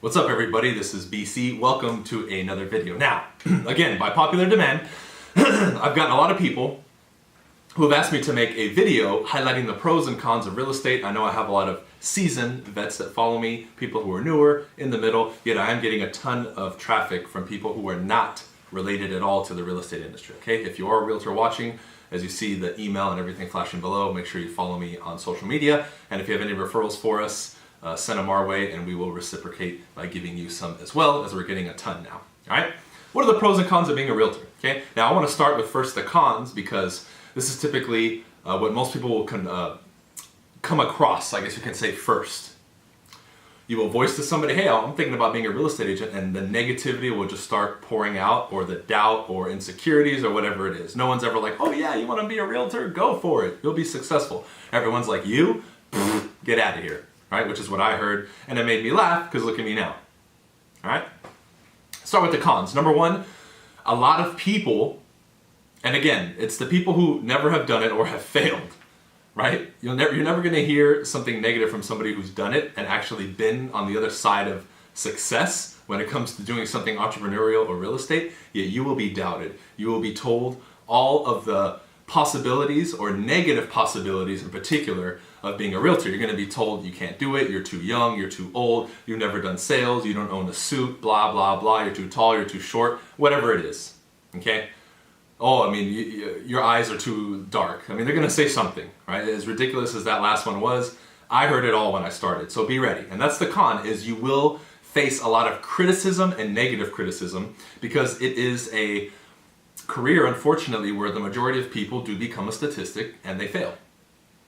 What's up everybody, this is BC. Welcome to another video. Now, again, by popular demand, I've gotten a lot of people who have asked me to make a video highlighting the pros and cons of real estate. I know I have a lot of seasoned vets that follow me, people who are newer, in the middle, yet I am getting a ton of traffic from people who are not related at all to the real estate industry, okay? If you are a realtor watching, as you see the email and everything flashing below, make sure you follow me on social media. And if you have any referrals for us, send them our way and we will reciprocate by giving you some as well, as we're getting a ton now. All right? What are the pros and cons of being a realtor? Okay. Now I want to start with first the cons, because this is typically what most people will come across, I guess you can say, first. You will voice to somebody, hey, I'm thinking about being a real estate agent, and the negativity will just start pouring out, or the doubt or insecurities or whatever it is. No one's ever like, oh yeah, you want to be a realtor? Go for it. You'll be successful. Everyone's like, you? Get out of here. Right? Which is what I heard, and it made me laugh, because look at me now. All right? Start with the cons. Number one, a lot of people, and again, it's the people who never have done it or have failed, right? You're never going to hear something negative from somebody who's done it and actually been on the other side of success when it comes to doing something entrepreneurial or real estate, yet you will be doubted. You will be told all of the possibilities, or negative possibilities in particular, of being a realtor. You're going to be told you can't do it, you're too young, you're too old, you've never done sales, you don't own a suit, blah, blah, blah, you're too tall, you're too short, whatever it is, okay? Oh, I mean, your eyes are too dark. I mean, they're going to say something, right? As ridiculous as that last one was, I heard it all when I started, so be ready. And that's the con, is you will face a lot of criticism and negative criticism, because it is a career, unfortunately, where the majority of people do become a statistic and they fail.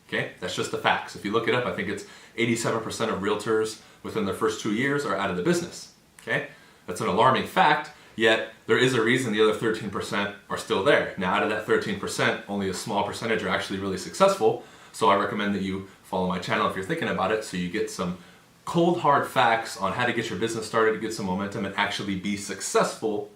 Okay, that's just the facts. If you look it up, I think it's 87% of realtors within their first 2 years are out of the business. Okay, that's an alarming fact, yet there is a reason the other 13% are still there. Now, out of that 13%, only a small percentage are actually really successful, so I recommend that you follow my channel if you're thinking about it, so you get some cold, hard facts on how to get your business started, to get some momentum, and actually be successful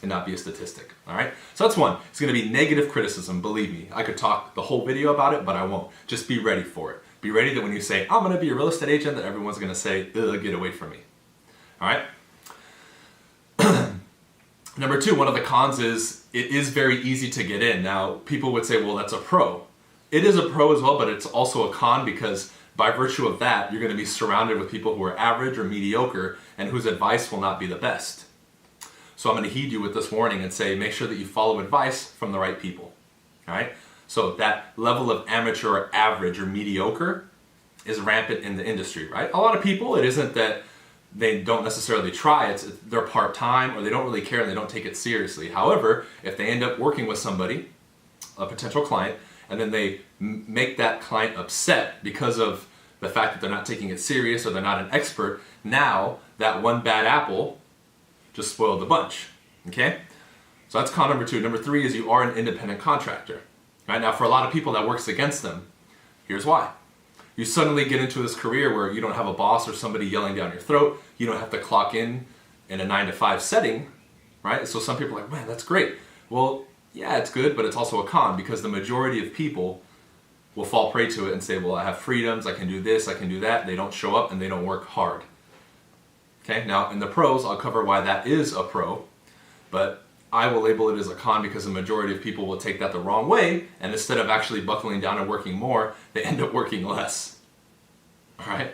and not be a statistic. All right, so that's one. It's going to be negative criticism. Believe me, I could talk the whole video about it, but I won't. Just be ready for it. Be ready that when you say, I'm going to be a real estate agent, that everyone's going to say, ugh, get away from me. All right. Number two, one of the cons is it is very easy to get in. Now, people would say, well, that's a pro. It is a pro as well, but it's also a con, because by virtue of that, you're going to be surrounded with people who are average or mediocre and whose advice will not be the best. So I'm going to heed you with this warning and say, make sure that you follow advice from the right people. All right? So that level of amateur or average or mediocre is rampant in the industry, right? A lot of people, it isn't that they don't necessarily try, they're part-time, or they don't really care and they don't take it seriously. However, if they end up working with somebody, a potential client, and then they make that client upset because of the fact that they're not taking it serious or they're not an expert, now that one bad apple just spoiled the bunch, okay? So that's con number two. Number three is you are an independent contractor. Right? Now, for a lot of people that works against them, here's why. You suddenly get into this career where you don't have a boss or somebody yelling down your throat. You don't have to clock in a 9-to-5 setting, right? So some people are like, man, that's great. Well, yeah, it's good, but it's also a con, because the majority of people will fall prey to it and say, well, I have freedoms, I can do this, I can do that. They don't show up and they don't work hard. Okay, now in the pros, I'll cover why that is a pro, but I will label it as a con because the majority of people will take that the wrong way, and instead of actually buckling down and working more, they end up working less. All right?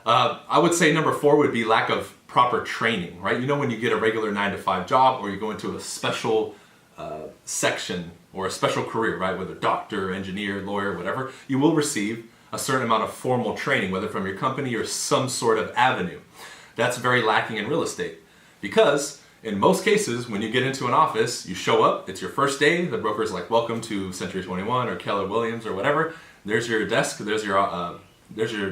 I would say number four would be lack of proper training, right? You know, when you get a regular 9-to-5 job, or you go into a special section or a special career, right? Whether doctor, engineer, lawyer, whatever, you will receive a certain amount of formal training, whether from your company or some sort of avenue. That's very lacking in real estate, because in most cases, when you get into an office, you show up, it's your first day, the broker's like, welcome to Century 21 or Keller Williams or whatever. There's your desk, there's your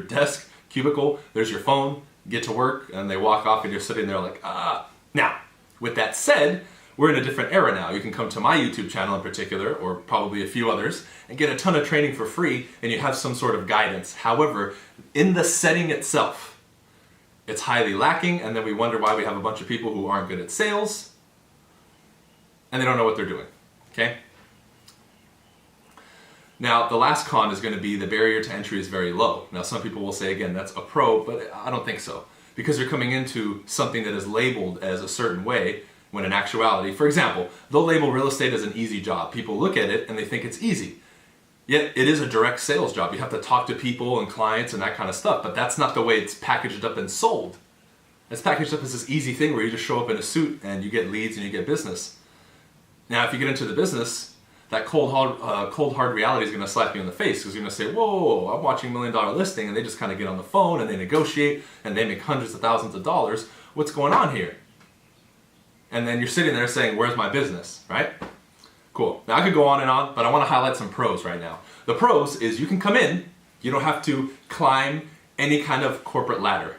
desk, cubicle, there's your phone, get to work, and they walk off and you're sitting there like, ah. Now, with that said, we're in a different era now. You can come to my YouTube channel in particular, or probably a few others, and get a ton of training for free, and you have some sort of guidance. However, in the setting itself, it's highly lacking, and then we wonder why we have a bunch of people who aren't good at sales, and they don't know what they're doing, okay? Now, the last con is going to be the barrier to entry is very low. Now, some people will say, again, that's a pro, but I don't think so. Because you're coming into something that is labeled as a certain way, when in actuality, for example, they'll label real estate as an easy job. People look at it and they think it's easy. Yet it is a direct sales job. You have to talk to people and clients and that kind of stuff, but that's not the way it's packaged up and sold. It's packaged up as this easy thing where you just show up in a suit and you get leads and you get business. Now, if you get into the business, that cold hard reality is going to slap you in the face because you're going to say, whoa, I'm watching $1 million listing, and they just kind of get on the phone and they negotiate and they make hundreds of thousands of dollars. What's going on here? And then you're sitting there saying, where's my business, right? Cool. Now I could go on, but I want to highlight some pros right now. The pros is you can come in, you don't have to climb any kind of corporate ladder.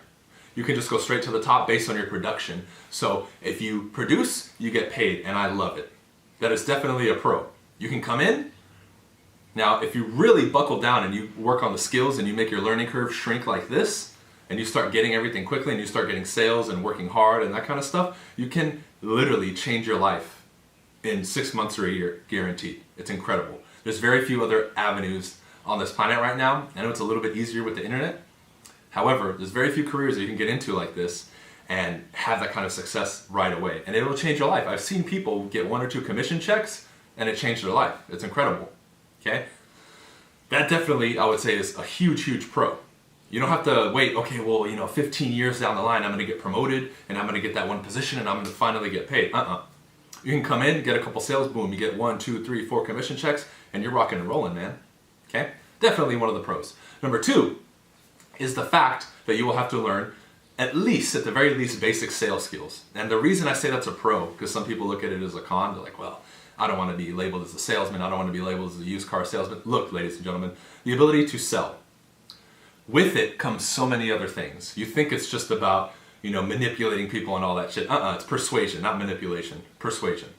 You can just go straight to the top based on your production. So if you produce, you get paid, and I love it. That is definitely a pro. You can come in. Now, if you really buckle down and you work on the skills and you make your learning curve shrink like this, and you start getting everything quickly and you start getting sales and working hard and that kind of stuff, you can literally change your life in 6 months or a year, guaranteed. It's incredible. There's very few other avenues on this planet right now. I know it's a little bit easier with the internet. However, there's very few careers that you can get into like this and have that kind of success right away. And it will change your life. I've seen people get 1 or 2 commission checks and it changed their life. It's incredible, okay? That definitely, I would say, is a huge, huge pro. You don't have to wait, okay, well, 15 years down the line, I'm gonna get promoted and I'm gonna get that one position and I'm gonna finally get paid. You can come in, get a couple sales, boom, you get 1, 2, 3, 4 commission checks and you're rocking and rolling, man, okay? Definitely one of the pros. Number 2 is the fact that you will have to learn at the very least, basic sales skills. And the reason I say that's a pro, because some people look at it as a con, they're like, well, I don't want to be labeled as a salesman, I don't want to be labeled as a used car salesman. Look, ladies and gentlemen, the ability to sell. With it comes so many other things. You think it's just about, manipulating people and all that shit. It's persuasion, not manipulation. Persuasion.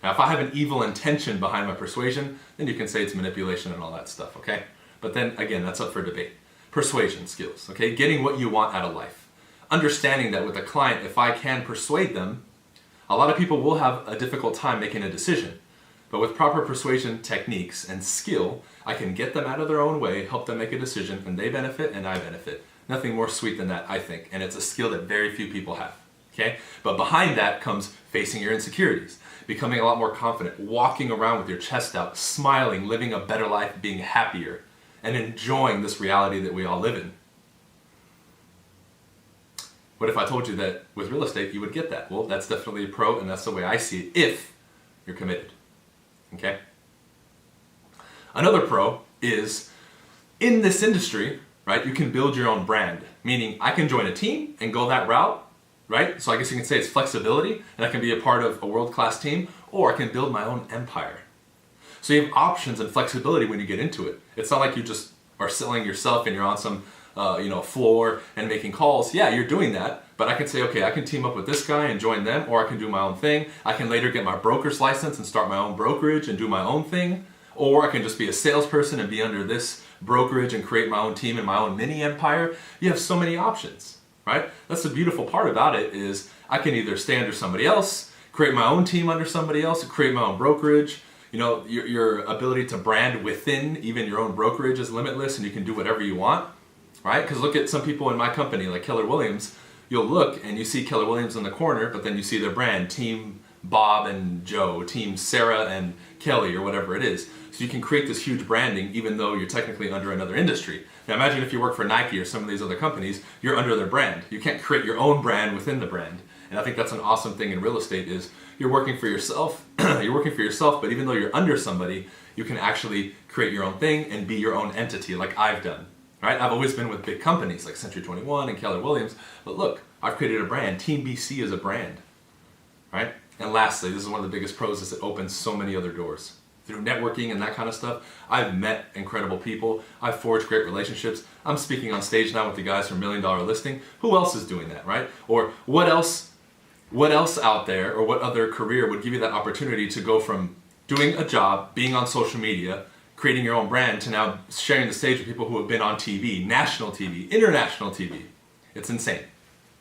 Now, if I have an evil intention behind my persuasion, then you can say it's manipulation and all that stuff, okay? But then, again, that's up for debate. Persuasion skills, okay? Getting what you want out of life. Understanding that with a client, if I can persuade them, a lot of people will have a difficult time making a decision. But with proper persuasion techniques and skill, I can get them out of their own way, help them make a decision, and they benefit and I benefit. Nothing more sweet than that, I think. And it's a skill that very few people have, okay? But behind that comes facing your insecurities, becoming a lot more confident, walking around with your chest out, smiling, living a better life, being happier, and enjoying this reality that we all live in. What if I told you that with real estate you would get that? Well, that's definitely a pro, and that's the way I see it if you're committed. Okay? Another pro is in this industry, right, you can build your own brand. Meaning I can join a team and go that route, right? So I guess you can say it's flexibility, and I can be a part of a world-class team, or I can build my own empire. So you have options and flexibility when you get into it. It's not like you just are selling yourself and you're on some floor and making calls. Yeah, you're doing that, but I can say, okay, I can team up with this guy and join them, or I can do my own thing. I can later get my broker's license and start my own brokerage and do my own thing, or I can just be a salesperson and be under this brokerage and create my own team and my own mini empire. You have so many options, right? That's the beautiful part about it is I can either stay under somebody else, create my own team under somebody else, create my own brokerage. Your ability to brand within even your own brokerage is limitless, and you can do whatever you want. Right? Because look at some people in my company, like Keller Williams. You'll look and you see Keller Williams in the corner, but then you see their brand, Team Bob and Joe, Team Sarah and Kelly, or whatever it is. So you can create this huge branding even though you're technically under another industry. Now imagine if you work for Nike or some of these other companies, you're under their brand. You can't create your own brand within the brand. And I think that's an awesome thing in real estate is you're working for yourself, but even though you're under somebody, you can actually create your own thing and be your own entity like I've done. Right? I've always been with big companies like Century 21 and Keller Williams, but look, I've created a brand. Team BC is a brand, right? And lastly, this is one of the biggest pros is it opens so many other doors. Through networking and that kind of stuff, I've met incredible people. I've forged great relationships. I'm speaking on stage now with the guys from $1 Million Listing. Who else is doing that, right? Or what else out there, or what other career would give you that opportunity to go from doing a job, being on social media, creating your own brand, to now sharing the stage with people who have been on TV, national TV, international TV. It's insane,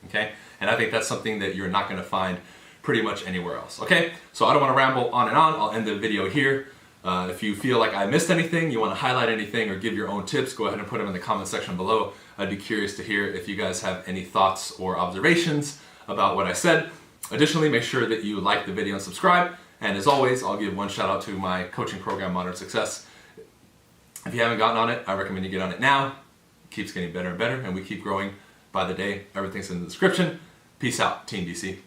okay? And I think that's something that you're not gonna find pretty much anywhere else, okay? So I don't wanna ramble on and on. I'll end the video here. If you feel like I missed anything, you want to highlight anything or give your own tips, go ahead and put them in the comment section below. I'd be curious to hear if you guys have any thoughts or observations about what I said. Additionally, make sure that you like the video and subscribe. And as always, I'll give one shout out to my coaching program, Modern Success. If you haven't gotten on it, I recommend you get on it now. It keeps getting better and better, and we keep growing by the day. Everything's in the description. Peace out, Team BC.